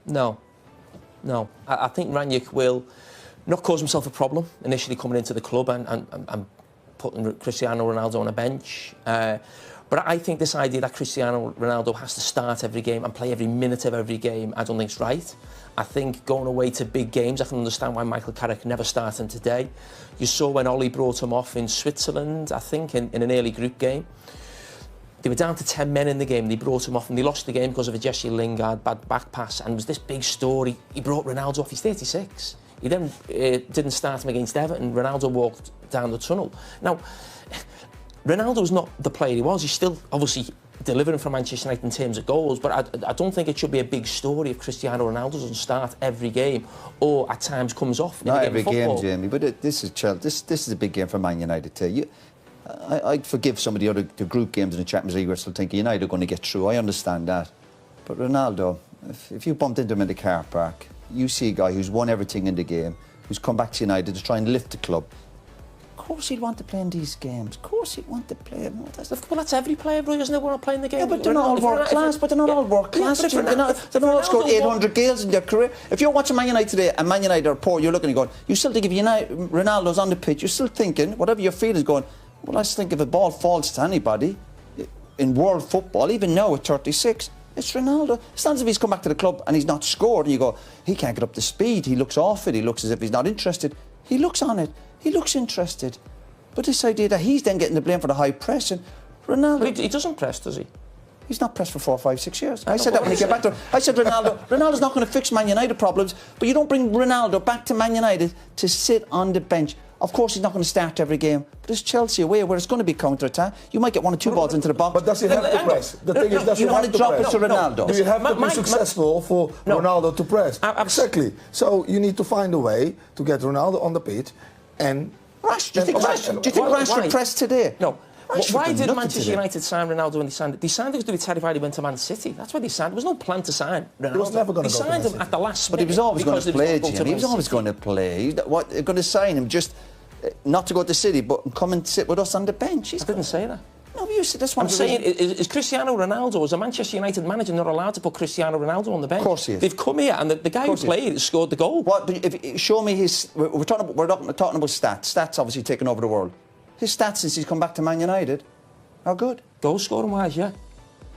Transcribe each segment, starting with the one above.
No. I think Ranić will not cause himself a problem initially coming into the club and putting Cristiano Ronaldo on a bench. But I think this idea that Cristiano Ronaldo has to start every game and play every minute of every game, I don't think it's right. I think going away to big games, I can understand why Michael Carrick never started today. You saw when Ollie brought him off in Switzerland, I think, in an early group game. They were down to 10 men in the game, they brought him off and they lost the game because of a Jesse Lingard bad back pass, and it was this big story. He brought Ronaldo off, he's 36. He then didn't start him against Everton. Ronaldo walked down the tunnel. Now, Ronaldo's not the player he was. He's still obviously delivering for Manchester United in terms of goals, but I don't think it should be a big story if Cristiano Ronaldo doesn't start every game or at times comes off. Not every game, Jamie, but this is Chelsea. This is a big game for Man United too. I'd forgive some of the group games in the Champions League where still thinking United are going to get through. I understand that. But Ronaldo, if you bumped into him in the car park, you see a guy who's won everything in the game, who's come back to United to try and lift the club. Of course he'd want to play in these games. Of course he'd want to play. Well, that's every player, bro, isn't it? Want to play in the game. Yeah, but they're not all world class. But they're not all world class. They're not all scored 800 goals in their career. If you're watching Man United today and Man United are poor, you're looking and going, you still think if Ronaldo's on the pitch, you're still thinking, whatever your feeling's going, well, I just think if a ball falls to anybody in world football, even now at 36, it's Ronaldo. It's not as if he's come back to the club and he's not scored and you go, he can't get up to speed, he looks off it, he looks as if he's not interested. He looks on it, he looks interested. But this idea that he's then getting the blame for the high press, and Ronaldo... But he doesn't press, does he? He's not pressed for 4, 5, 6 years. I said that when he came back to... I said Ronaldo's not going to fix Man United problems, but you don't bring Ronaldo back to Man United to sit on the bench. Of course, he's not going to start every game, but it's Chelsea away where it's going to be counter-attack. You might get 1 or 2 balls into the box. But does he have to press? The thing is, does he have to drop it to Ronaldo? Do you have to be successful for Ronaldo to press? Exactly. So you need to find a way to get Ronaldo on the pitch and... Rash, do you think Rash would press today? No. Why did Manchester United sign Ronaldo when they signed it? They signed him because they were terrified he went to Man City. That's why they signed him. There was no plan to sign Ronaldo. He was never going to go to Man City. They signed him at the last minute. But he was always going to play, Jim. He was always going to play. What, they're going to sign him just not to go to City, but come and sit with us on the bench. I didn't say that. No, you said that's what I'm saying. Is Cristiano Ronaldo, as a Manchester United manager, not allowed to put Cristiano Ronaldo on the bench? Of course he is. They've come here and the guy who played scored the goal. What? But show me his. We're talking about stats. Stats obviously taking over the world. His stats since he's come back to Man United are good. Goal scoring wise, yeah.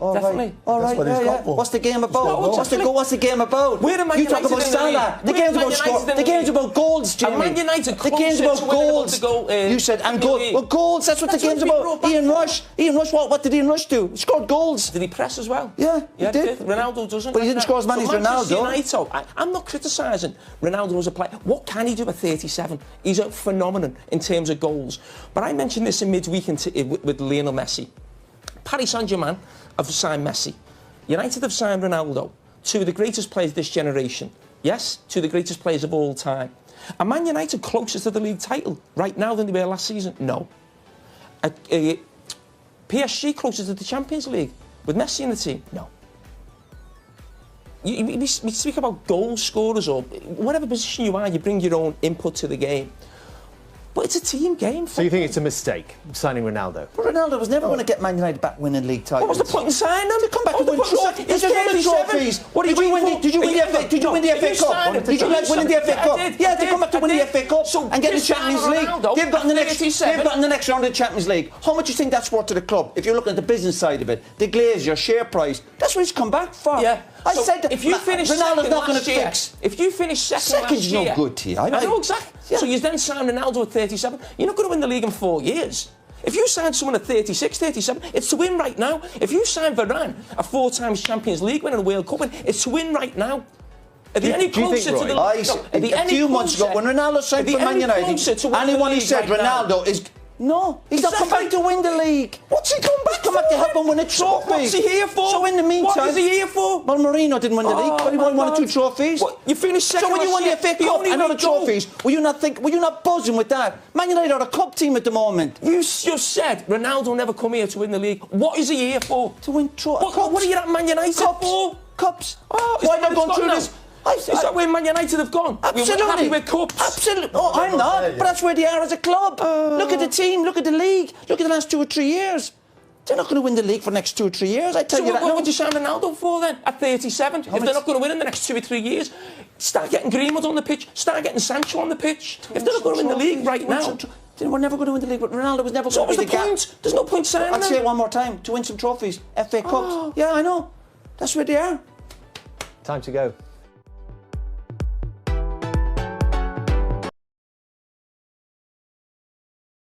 All definitely. Right. All right, yeah. What's the game about? What's the game about? We're Man you talk about Salah. The game's about score. The game's about goals, Jimmy. Man United the game's about goals. You said and goals. Well, goals. That's what the game's about. Ian Rush. What did Ian Rush do? He scored goals. Did he press as well? Yeah, he did. Ronaldo doesn't. But he didn't score as many as Ronaldo. I'm not criticising Ronaldo as a player. What can he do at 37? He's a phenomenon in terms of goals. But I mentioned this in midweek with Lionel Messi. Paris Saint-Germain have signed Messi. United have signed Ronaldo, 2 of the greatest players of this generation. Yes, 2 of the greatest players of all time. Are Man United closer to the league title right now than they were last season? No. PSG closer to the Champions League with Messi in the team? No. We speak about goal scorers or whatever position you are, you bring your own input to the game. But it's a team game. So you think it's a mistake signing Ronaldo? But Ronaldo was never going to get Man United back winning league titles. What was the point in signing him? To come back and win trophies. Did you win trophies? Did you win the FA Cup? Did you like winning the FA Cup? Yeah, they come back to winning the FA Cup and get the Champions League. They've gotten the next round of the Champions League. How much do you think that's worth to the club? If you're looking at the business side of it, the glaze, your share price, that's what he's come back for. Yeah. I said that if you finish Ronaldo's not going to year, fix. If you finish second's last year, no good to you. I know exactly. Yeah. So you then sign Ronaldo at 37. You're not going to win the league in 4 years. If you sign someone at 36, 37, it's to win right now. If you sign Varane, a 4 times Champions League winner and a World Cup winner, it's to win right now. Are they any closer to the league? A few months ago, when Ronaldo signed for Man United, anyone who said Ronaldo is... No, he's not come back to win the league. What's he come back for? Come back to help him win a trophy. What's he here for? So in the meantime... What is he here for? Well, Mourinho didn't win the league, but he won 1 or 2 trophies. What? You finished second. So when you won the FA Cup and other trophies, were you not buzzing with that? Man United are a cup team at the moment. You just said Ronaldo never come here to win the league. What is he here for? To win trophies. What are you at Man United for? Cups. Why am I going through this? Is that where Man United have gone? Absolutely. We're happy with cups. Absolutely. Oh, I'm not. But that's where they are as a club. Look at the team. Look at the league. Look at the last 2 or 3 years. They're not going to win the league for the next 2 or 3 years, I tell So you that. what would you sign Ronaldo for then, at 37? If much? they're not going to win in the next 2 or 3 years, start getting Greenwood on the pitch, start getting Sancho on the pitch. If they're not going to win the league right now... Then we're never going to win the league, but Ronaldo was never So going to what was be the point? There's no point signing I'll him. say it one more time, to win some trophies, FA Cups. Yeah, I know. That's where they are. Time to go.